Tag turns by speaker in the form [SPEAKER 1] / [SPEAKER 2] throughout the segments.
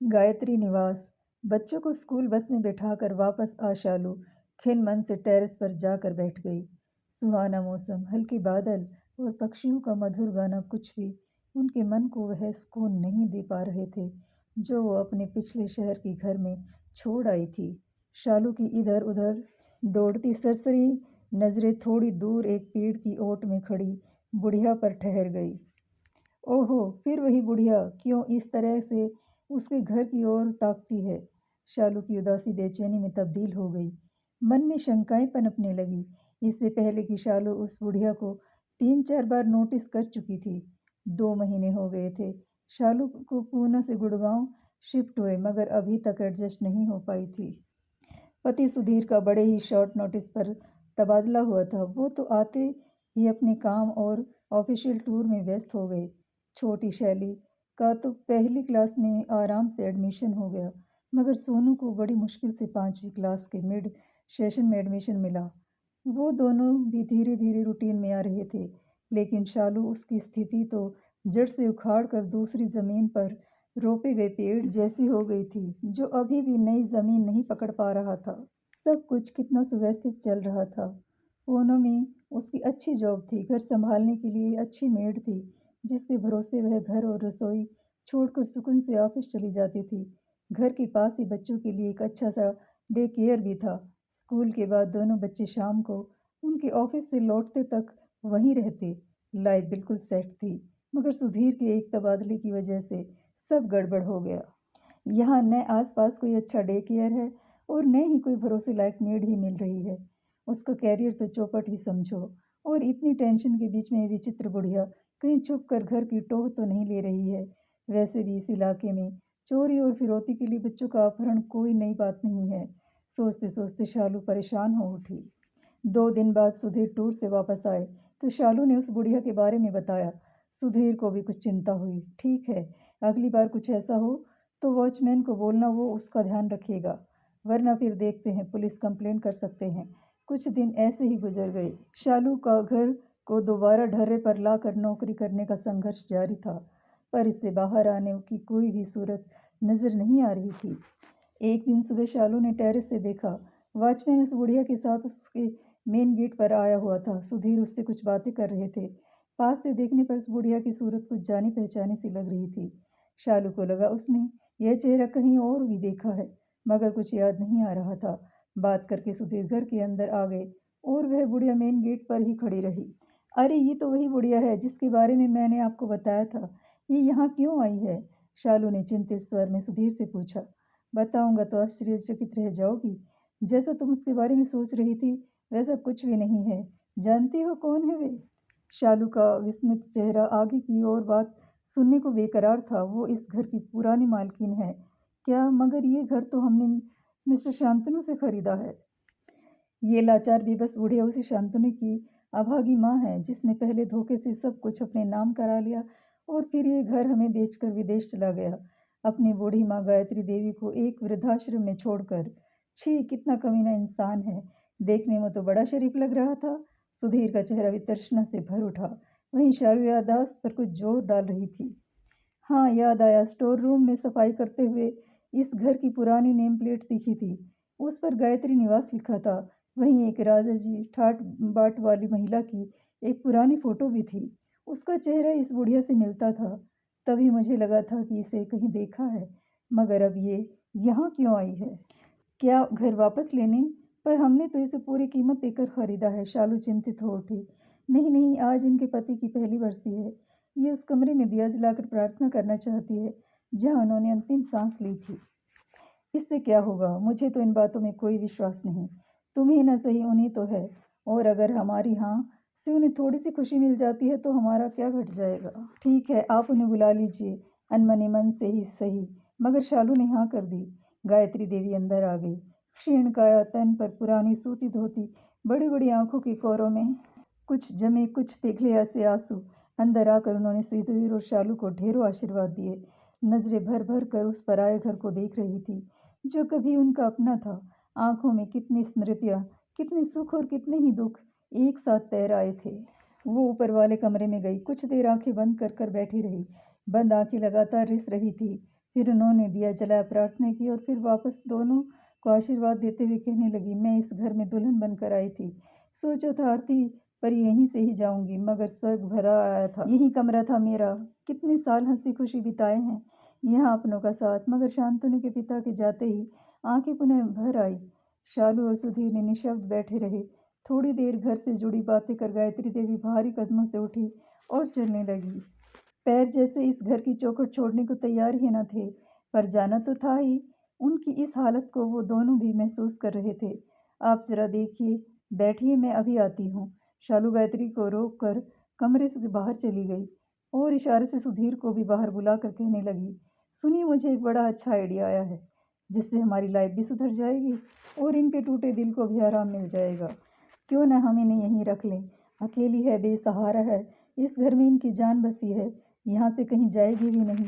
[SPEAKER 1] गायत्री निवास। बच्चों को स्कूल बस में बिठाकर वापस आ शालू खिन मन से टेरेस पर जाकर बैठ गई। सुहाना मौसम, हल्के बादल और पक्षियों का मधुर गाना कुछ भी उनके मन को वह सुकून नहीं दे पा रहे थे जो वो अपने पिछले शहर के घर में छोड़ आई थी। शालू की इधर उधर दौड़ती सरसरी नजरें थोड़ी दूर एक पेड़ की ओट में खड़ी बुढ़िया पर ठहर गई। ओहो! फिर वही बुढ़िया क्यों इस तरह से उसके घर की ओर ताकती है? शालू की उदासी बेचैनी में तब्दील हो गई। मन में शंकाएं पनपने लगी। इससे पहले कि शालू उस बुढ़िया को 3-4 बार नोटिस कर चुकी थी। 2 महीने हो गए थे शालू को पूना से गुड़गांव शिफ्ट हुए, मगर अभी तक एडजस्ट नहीं हो पाई थी। पति सुधीर का बड़े ही शॉर्ट नोटिस पर तबादला हुआ था। वो तो आते ही अपने काम और ऑफिशियल टूर में व्यस्त हो गए। छोटी शैली का तो पहली क्लास में आराम से एडमिशन हो गया, मगर सोनू को बड़ी मुश्किल से 5वीं क्लास के मिड सेशन में एडमिशन मिला। वो दोनों भी धीरे धीरे रूटीन में आ रहे थे, लेकिन शालू उसकी स्थिति तो जड़ से उखाड़ कर दूसरी ज़मीन पर रोपे गए पेड़ जैसी हो गई थी, जो अभी भी नई ज़मीन नहीं पकड़ पा रहा था। सब कुछ कितना सुव्यवस्थित चल रहा था। पूना में उसकी अच्छी जॉब थी, घर संभालने के लिए अच्छी मेड थी, जिसके भरोसे वह घर और रसोई छोड़कर सुकून से ऑफिस चली जाती थी। घर के पास ही बच्चों के लिए एक अच्छा सा डे केयर भी था। स्कूल के बाद दोनों बच्चे शाम को उनके ऑफिस से लौटते तक वहीं रहते। लाइफ बिल्कुल सेट थी, मगर सुधीर के एक तबादले की वजह से सब गड़बड़ हो गया। यहाँ न आसपास कोई अच्छा डे केयर है और न ही कोई भरोसे लायक मेड ही मिल रही है। उसका कैरियर तो चौपट ही समझो। और इतनी टेंशन के बीच में ये विचित्र बुढ़िया कहीं छुप कर घर की टोह तो नहीं ले रही है। वैसे भी इस इलाके में चोरी और फिरौती के लिए बच्चों का अपहरण कोई नई बात नहीं है। सोचते सोचते शालू परेशान हो उठी। 2 दिन बाद सुधीर टूर से वापस आए तो शालू ने उस बुढ़िया के बारे में बताया। सुधीर को भी कुछ चिंता हुई। ठीक है, अगली बार कुछ ऐसा हो तो वॉचमैन को बोलना, वो उसका ध्यान रखेगा, वरना फिर देखते हैं, पुलिस कंप्लेंट कर सकते हैं। कुछ दिन ऐसे ही गुजर गए। शालू का घर को दोबारा ढर्रे पर लाकर नौकरी करने का संघर्ष जारी था, पर इससे बाहर आने की कोई भी सूरत नज़र नहीं आ रही थी। एक दिन सुबह शालू ने टेरेस से देखा, वॉचमैन उस बुढ़िया के साथ उसके मेन गेट पर आया हुआ था। सुधीर उससे कुछ बातें कर रहे थे। पास से देखने पर उस बुढ़िया की सूरत कुछ जानी पहचानी सी लग रही थी। शालू को लगा उसने यह चेहरा कहीं और भी देखा है, मगर कुछ याद नहीं आ रहा था। बात करके सुधीर घर के अंदर आ गए और वह बुढ़िया मेन गेट पर ही खड़ी रही। अरे, ये तो वही बुढ़िया है जिसके बारे में मैंने आपको बताया था। ये यहाँ क्यों आई है? शालू ने चिंतित स्वर में सुधीर से पूछा। बताऊंगा तो आश्चर्यचकित रह जाओगी। जैसा तुम उसके बारे में सोच रही थी वैसा कुछ भी नहीं है। जानती हो कौन है वे? शालू का विस्मित चेहरा आगे की ओर बात सुनने को बेकरार था। वो इस घर की पुरानी मालकिन है क्या? मगर ये घर तो हमने मिस्टर शांतनु से खरीदा है। ये लाचार बेबस बुढ़िया उसी शांतनु की अभागी माँ है, जिसने पहले धोखे से सब कुछ अपने नाम करा लिया और फिर ये घर हमें बेचकर विदेश चला गया, अपनी बूढ़ी माँ गायत्री देवी को एक वृद्धाश्रम में छोड़कर। छी, कितना कमीना इंसान है। देखने में तो बड़ा शरीफ लग रहा था। सुधीर का चेहरा भी तृष्णा से भर उठा। वहीं शालू याददाश्त पर कुछ जोर डाल रही थी। हाँ, याद आया, स्टोर रूम में सफाई करते हुए इस घर की पुरानी नेम प्लेट दिखी थी। उस पर गायत्री निवास लिखा था। वहीं एक राजा जी ठाट बाट वाली महिला की एक पुरानी फोटो भी थी। उसका चेहरा इस बुढ़िया से मिलता था। तभी मुझे लगा था कि इसे कहीं देखा है, मगर अब ये यहाँ क्यों आई है? क्या घर वापस लेने? पर हमने तो इसे पूरी कीमत देकर खरीदा है। शालू चिंतित हो उठी। नहीं नहीं, आज इनके पति की पहली बरसी है। ये उस कमरे में दिया जलाकर प्रार्थना करना चाहती है जहाँ उन्होंने अंतिम सांस ली थी। इससे क्या होगा? मुझे तो इन बातों में कोई विश्वास नहीं। तुम्हें न सही उन्हें तो है। और अगर हमारी हाँ से उन्हें थोड़ी सी खुशी मिल जाती है तो हमारा क्या घट जाएगा? ठीक है, आप उन्हें बुला लीजिए, अनमने मन से ही सही। मगर शालू ने हाँ कर दी। गायत्री देवी अंदर आ गई। क्षीण काया, तन पर पुरानी सूती धोती, बड़ी बड़ी आंखों के कोरों में कुछ जमे कुछ पिघले ऐसे आंसू। अंदर आकर उन्होंने सुधीर और शालू को ढेरों आशीर्वाद दिए। नजरें भर भर कर उस पराये घर को देख रही थी जो कभी उनका अपना था। आंखों में कितनी स्मृतियाँ, कितने सुख और कितने ही दुख एक साथ तैर आए थे। वो ऊपर वाले कमरे में गई। कुछ देर आंखें बंद कर कर बैठी रही। बंद आंखें लगातार रिस रही थी। फिर उन्होंने दिया जलाया, प्रार्थना की और फिर वापस दोनों को आशीर्वाद देते हुए कहने लगी, मैं इस घर में दुल्हन बनकर आई थी। सोचा था आरती पर यहीं से ही जाऊंगी, मगर स्वर्ग भरा आया था। यही कमरा था मेरा। कितने साल हंसी खुशी बिताए हैं यहाँ अपनों का साथ। मगर शांतनु के पिता के जाते ही आंखें पुनः भर आई। शालू और सुधीर ने निशब्द बैठे रहे। थोड़ी देर घर से जुड़ी बातें कर गायत्री देवी भारी कदमों से उठी और चलने लगी। पैर जैसे इस घर की चौखट छोड़ने को तैयार ही न थे, पर जाना तो था ही। उनकी इस हालत को वो दोनों भी महसूस कर रहे थे। आप जरा देखिए, बैठिए, मैं अभी आती हूँ। शालू गायत्री को रोक कर कमरे से बाहर चली गई और इशारे से सुधीर को भी बाहर बुलाकर कहने लगी, सुनिए, मुझे एक बड़ा अच्छा आइडिया आया है, जिससे हमारी लाइफ भी सुधर जाएगी और इनके टूटे दिल को भी आराम मिल जाएगा। क्यों न हम इन्हें यहीं रख लें। अकेली है, बेसहारा है, इस घर में इनकी जान बसी है, यहाँ से कहीं जाएगी भी नहीं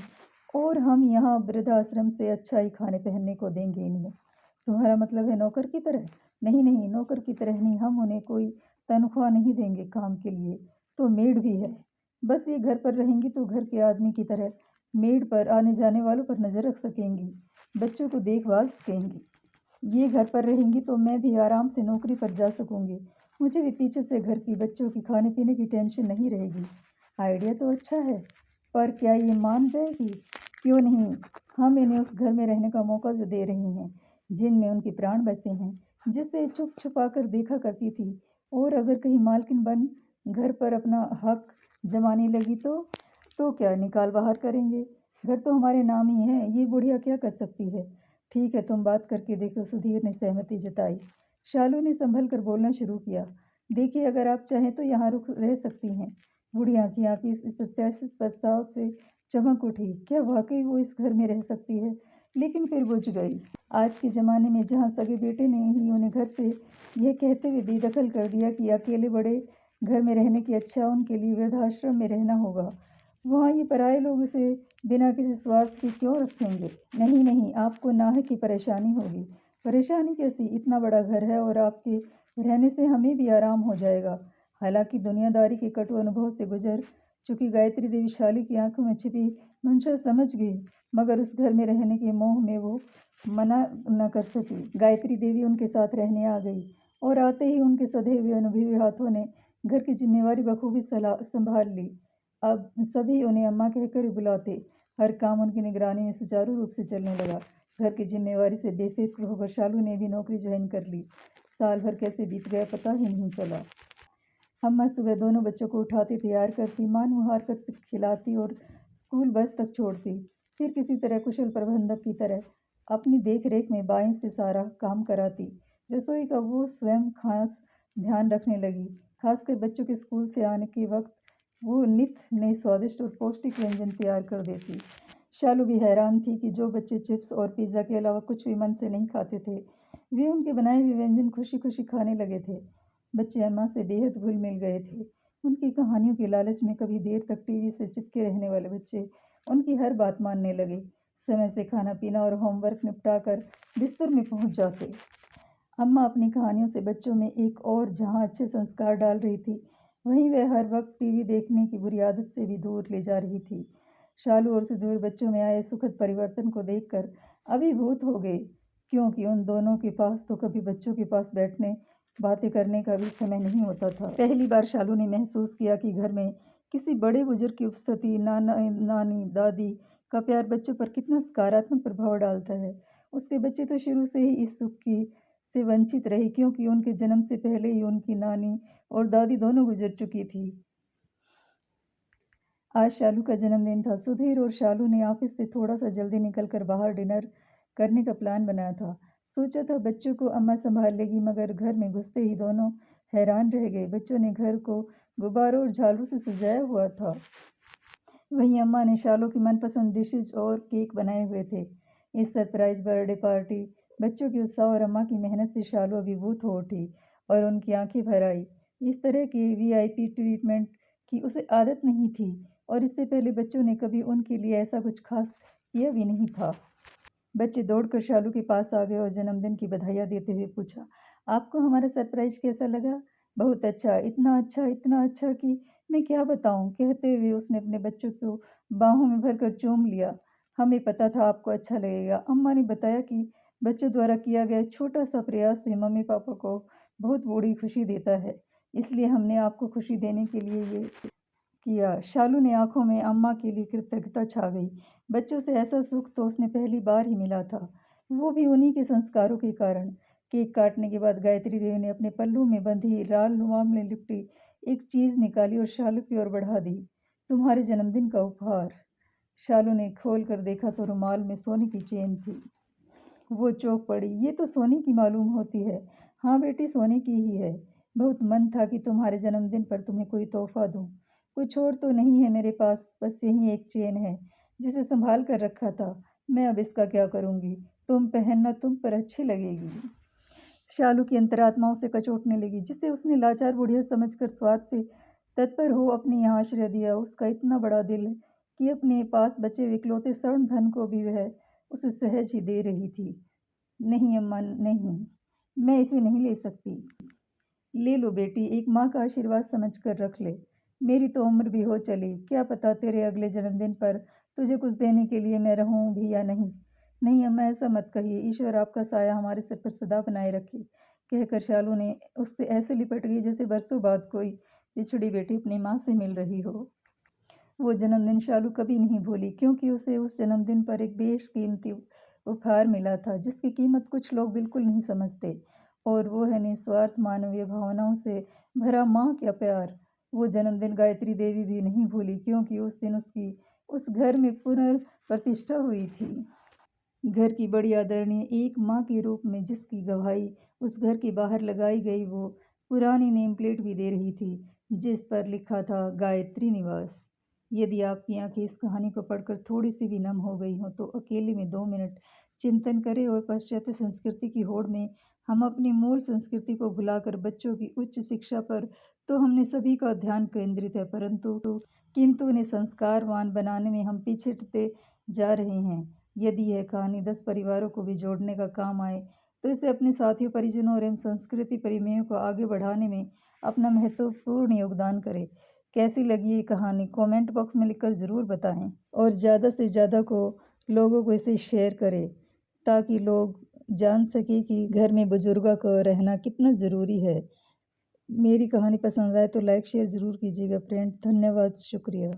[SPEAKER 1] और हम यहाँ वृद्धाश्रम से अच्छा ही खाने पहनने को देंगे इन्हें। तुम्हारा मतलब है नौकर की तरह? नहीं नहीं, नौकर की तरह नहीं, हम उन्हें कोई तनख्वाह नहीं देंगे काम के लिए, तो मेड भी है। बस ये घर पर रहेंगी तो घर के आदमी की तरह मेड पर आने जाने वालों पर नज़र रख सकेंगी, बच्चों को देखभाल सकेंगी। ये घर पर रहेंगी तो मैं भी आराम से नौकरी पर जा सकूंगी, मुझे भी पीछे से घर की बच्चों की खाने पीने की टेंशन नहीं रहेगी। आइडिया तो अच्छा है, पर क्या ये मान जाएगी? क्यों नहीं, हम इन्हें उस घर में रहने का मौका जो दे रहे हैं जिनमें उनके प्राण बसे हैं, जिसे छुप छुपा कर देखा करती थी। और अगर कहीं मालकिन बन घर पर अपना हक जमाने लगी तो क्या निकाल बाहर करेंगे? घर तो हमारे नाम ही है, ये बुढ़िया क्या कर सकती है? ठीक है, तुम बात करके देखो, सुधीर ने सहमति जताई। शालू ने संभल कर बोलना शुरू किया, देखिए, अगर आप चाहें तो यहाँ रुक रह सकती हैं। बुढ़िया की आंखें इस प्रत्याशित प्रस्ताव से चमक उठी। क्या वाकई वो इस घर में रह सकती है? लेकिन फिर बुझ गई। आज के ज़माने में जहाँ सगे बेटे ने ही उन्हें घर से यह कहते हुए बेदखल कर दिया कि अकेले बड़े घर में रहने की अच्छा उनके लिए वृद्धाश्रम में रहना होगा, वहाँ ये पराए लोग उसे बिना किसी स्वार्थ के क्यों रखेंगे? नहीं नहीं, आपको नाहक की परेशानी होगी। परेशानी कैसी? इतना बड़ा घर है और आपके रहने से हमें भी आराम हो जाएगा। हालांकि दुनियादारी के कटु अनुभव से गुजर चुकी गायत्री देवी शाली की आंखों में छिपी मंशा समझ गई, मगर उस घर में रहने के मोह में वो मना न कर सकी। गायत्री देवी उनके साथ रहने आ गई और आते ही उनके सधे हुए अनुभवी हाथों ने घर की जिम्मेवारी बखूबी संभाल ली। अब सभी उन्हें अम्मा कहकर बुलाते। हर काम उनकी निगरानी में सुचारू रूप से चलने लगा। घर की जिम्मेवारी से बेफिक्र होकर शालू ने भी नौकरी ज्वाइन कर ली। साल भर कैसे बीत गया पता ही नहीं चला। अम्मा सुबह दोनों बच्चों को उठाती, तैयार करती, मां मुहार कर खिलाती और स्कूल बस तक छोड़ती। फिर किसी तरह कुशल प्रबंधक की तरह अपनी देख रेख में बाएं से सारा काम कराती। रसोई का वो स्वयं खास ध्यान रखने लगी। खासकर बच्चों के स्कूल से आने के वक्त वो नित नए स्वादिष्ट और पौष्टिक व्यंजन तैयार कर देती। शालू भी हैरान थी कि जो बच्चे चिप्स और पिज़्ज़ा के अलावा कुछ भी मन से नहीं खाते थे, वे उनके बनाए हुए व्यंजन खुशी खुशी खाने लगे थे। बच्चे अम्मा से बेहद घुल मिल गए थे। उनकी कहानियों के लालच में कभी देर तक टीवी से चिपके रहने वाले बच्चे उनकी हर बात मानने लगे। समय से खाना पीना और होमवर्क निपटाकर बिस्तर में पहुंच जाते। अम्मा अपनी कहानियों से बच्चों में एक और जहां अच्छे संस्कार डाल रही थी, वहीं वह हर वक्त टीवी देखने की बुरी आदत से भी दूर ले जा रही थी। शालू और सुधीर बच्चों में आए सुखद परिवर्तन को देखकर अभिभूत हो गए, क्योंकि उन दोनों के पास तो कभी बच्चों के पास बैठने बातें करने का भी समय नहीं होता था। पहली बार शालू ने महसूस किया कि घर में किसी बड़े बुजुर्ग की उपस्थिति, नाना नानी दादी का प्यार बच्चों पर कितना सकारात्मक प्रभाव डालता है। उसके बच्चे तो शुरू से ही इस सुख की से वंचित रहे, क्योंकि उनके जन्म से पहले ही उनकी नानी और दादी दोनों गुजर चुकी थी। आज शालू का जन्मदिन था। सुधीर और शालू ने ऑफिस से थोड़ा सा जल्दी निकलकर बाहर डिनर करने का प्लान बनाया था। सोचा था बच्चों को अम्मा संभाल लेगी, मगर घर में घुसते ही दोनों हैरान रह गए। बच्चों ने घर को गुब्बारों और झालू से सजाया हुआ था। वहीं अम्मा ने शालू की मनपसंद डिशेज और केक बनाए हुए थे। इस सरप्राइज बर्थडे पार्टी, बच्चों के उत्साह और अम्मा की मेहनत से शालू अभिभूत हो उठी और उनकी आंखें भर आई। इस तरह की वीआईपी ट्रीटमेंट की उसे आदत नहीं थी और इससे पहले बच्चों ने कभी उनके लिए ऐसा कुछ खास किया भी नहीं था। बच्चे दौड़कर शालू के पास आ गए और जन्मदिन की बधाइयाँ देते हुए पूछा, आपको हमारा सरप्राइज कैसा लगा? बहुत अच्छा, इतना अच्छा कि मैं क्या बताऊं, कहते हुए उसने अपने बच्चों को बाहों में भरकर चूम लिया। हमें पता था आपको अच्छा लगेगा। अम्मा ने बताया कि बच्चों द्वारा किया गया छोटा-सा प्रयास भी मम्मी-पापा को बहुत बड़ी खुशी देता है। इसलिए हमने आपको खुशी देने के लिए ये किया। शालू ने आँखों में अम्मा के लिए कृतज्ञता छा गई। बच्चों से ऐसा सुख तो उसने पहली बार ही मिला था, वो भी उन्हीं के संस्कारों के कारण। केक काटने के बाद गायत्री देवी ने अपने पल्लू में बंधी लाल रुमाल में लिपटी एक चीज़ निकाली और शालू की ओर बढ़ा दी। तुम्हारे जन्मदिन का उपहार। शालू ने खोल कर देखा तो रुमाल में सोने की चेन थी। वो चौंक पड़ी। ये तो सोने की मालूम होती है। हाँ बेटी, सोने की ही है। बहुत मन था कि तुम्हारे जन्मदिन पर तुम्हें कोई तोहफ़ा दूँ। कुछ और तो नहीं है मेरे पास, बस यही एक चेन है, जिसे सँभाल कर रखा था। मैं अब इसका क्या करूँगी? तुम पहनना, तुम पर अच्छी लगेगी। शालू की अंतरात्मा उसे कचोटने लगी, जिसे उसने लाचार बुढ़िया समझकर स्वाद से तत्पर हो अपने यहाँ आश्रय दिया। उसका इतना बड़ा दिल कि अपने पास बचे हुए इकलौते स्वर्ण धन को भी वह उसे सहज ही दे रही थी। नहीं अम्मा, नहीं, मैं इसे नहीं ले सकती। ले लो बेटी, एक माँ का आशीर्वाद समझकर रख ले। मेरी तो उम्र भी हो चली, क्या पता तेरे अगले जन्मदिन पर तुझे कुछ देने के लिए मैं रहूँ भी या नहीं। नहीं अम्मा, ऐसा मत कहिए, ईश्वर आपका साया हमारे सिर पर सदा बनाए रखे। कहकर शालू ने उससे ऐसे लिपट गई जैसे बरसों बाद कोई बिछड़ी बेटी अपनी माँ से मिल रही हो। वो जन्मदिन शालू कभी नहीं भूली, क्योंकि उसे उस जन्मदिन पर एक बेशकीमती उपहार मिला था, जिसकी कीमत कुछ लोग बिल्कुल नहीं समझते, और वो है निस्वार्थ मानवीय भावनाओं से भरा माँ का प्यार। वो जन्मदिन गायत्री देवी भी नहीं भूली, क्योंकि उस दिन उसकी उस घर में पुनर्प्रतिष्ठा हुई थी। घर की बड़ी आदरणीय एक माँ के रूप में, जिसकी गवाही उस घर के बाहर लगाई गई वो पुरानी नेम प्लेट भी दे रही थी, जिस पर लिखा था गायत्री निवास। यदि आपकी आंखें इस कहानी को पढ़कर थोड़ी सी भी नम हो गई हों तो अकेले में 2 मिनट चिंतन करें, और पाश्चात्य संस्कृति की होड़ में हम अपनी मूल संस्कृति को भुलाकर बच्चों की उच्च शिक्षा पर तो हमने सभी का ध्यान केंद्रित है, किंतु उन्हें संस्कारवान बनाने में हम पिछड़ते जा रहे हैं। यदि यह कहानी 10 परिवारों को भी जोड़ने का काम आए, तो इसे अपने साथियों, परिजनों और एवं संस्कृति प्रेमियों को आगे बढ़ाने में अपना महत्वपूर्ण योगदान करें। कैसी लगी ये कहानी कमेंट बॉक्स में लिखकर ज़रूर बताएं, और ज़्यादा से ज़्यादा लोगों को इसे शेयर करें, ताकि लोग जान सकें कि घर में बुजुर्गों का रहना कितना ज़रूरी है। मेरी कहानी पसंद आए तो लाइक शेयर ज़रूर कीजिएगा फ्रेंड। धन्यवाद, शुक्रिया।